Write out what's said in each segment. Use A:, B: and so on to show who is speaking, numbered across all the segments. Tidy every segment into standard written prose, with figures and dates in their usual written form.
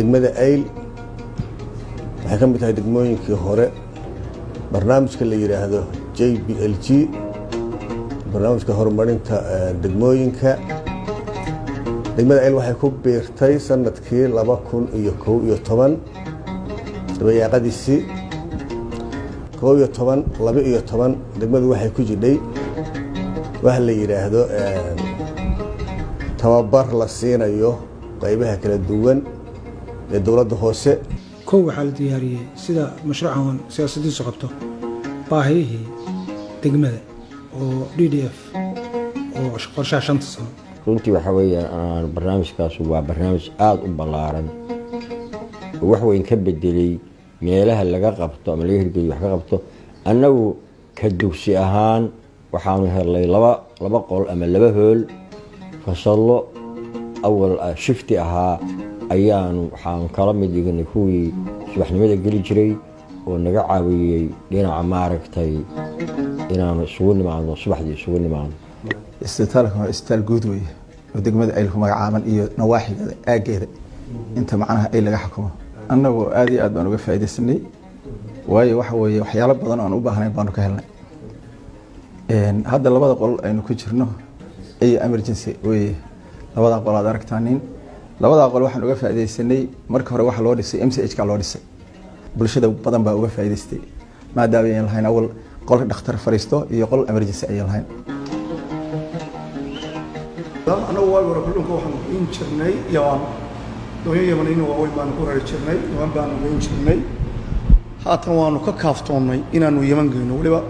A: degmada Ayl waxay ka mid tahay degmooyinkii hore barnaamijka la yiraahdo JBLG barnaamijka horumarinta degmooyinka degmada Ayl waxay ku beertay sanadkii 2011 dabayaaqadiisii 12 degmadu waxay ku jidhay waxa la yiraahdo tababar la siinayo qaybaha kala duwan ee dawladda hoose
B: waxaa la diyaariyay sida mashruucan siyaasadiisu qabto baahiyihii degmada oo DDF oo qorshaha 5 sano
C: runtii waxa weeyaan barnaamijkaas waa barnaamij aad u ballaaran wax weyn ka bedelay meelaha laga qabto ama laga hirgeliyo wax ka qabto annagu ka dugsi ahaan waxaanu helay laba qol ama laba hool fasallo awal shifti ahaa waxaan kala mid dhignay kuwii subaxnimada geli jiray oo naga caawiyay dhinaca maaragtay inaanu isugu nimaadno subaxdii isugu nimaadno
D: isbitaalka waa isbitaal guud weeye oo degmada Ayl ku magacaaban iyo nawaaxigeeda aageeda inta macnaha ay laga xukumo annagu aad iyo aad baan uga faa'iideysanay waayo waxa weeye waxyaalo badan oo aan u baahnay baanu ka helnay hadda labada qol aynu ku jirno ay emergency weeye labada qol aad aragtaan labada qol waxaan uga faa'iideysanay marka hore waxa loo dhisay MCH ka loo dhisay bulshada badan baa uga faa'iideystay maadaama ay lahayn awal qol dhakhtar fariisto iyo qol emergency ay lahayn
E: anagu waa hore kulunka waxaan in jirnay yawaan dooyo yamanayna waa weyn baan ku rari jirnay yaman baan weyn jirnay haatan waanu ka kaaftoonnay inaanu yaman geyno waliba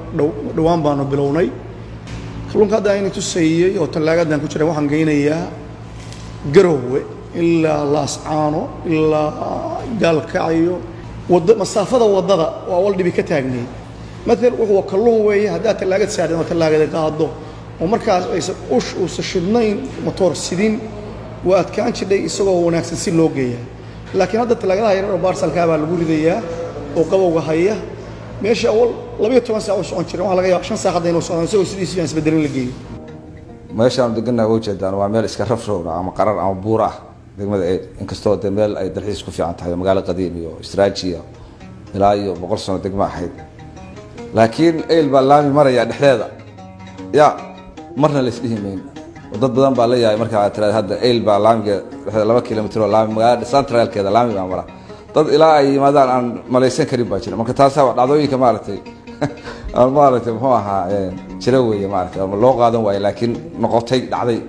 E: dhawaan baanu bilownay kulunka hadda aynu tusayay oo talaagadan ku jiray waxaan geynayaa Garowe ilaa Laascaano ilaa Gaalkacyo masaafada wadada waa wal dhibi ka taagnay مثل وهو كلون ويه هذا تلاقة سعد ما تلاقة قاعدة ومركز أوس شدنين موتور سدين وقت كان شدي يسووا وناكس سلوجية لكن هذا تلاقة هاي بارسل كابل الجوري ديا وقووا وهاية ماشي أول لبيه 8 ساعة وشون شروا على جاي عشان ساعة دين وصلنا نسوي سديس يعني بدرين لقيه
F: ماشي عم دقنا وجد أنا وعمل إسكافر شو عم قرر عم بورة دقنا إنكستو دمل أي درحيس كوفي عن تحية مقالة قديمة واستراتيجية ملايو بقرصنا دقما حيد لكن إيل باللامي مرة يعني حلادة يا مرنا لسليمين وضد بدن بالله مركز ترى هذا إيل باللامي 2 كيلومتر لامي مقالة سنترال كذا لامي بعمره ضد إلى أي مدى عن ماليزيا قريب باكر مركز تاسع عضوي كمالتي المالتي هو ها شروي مالتي اللغة هذا لكن نقطتي عضي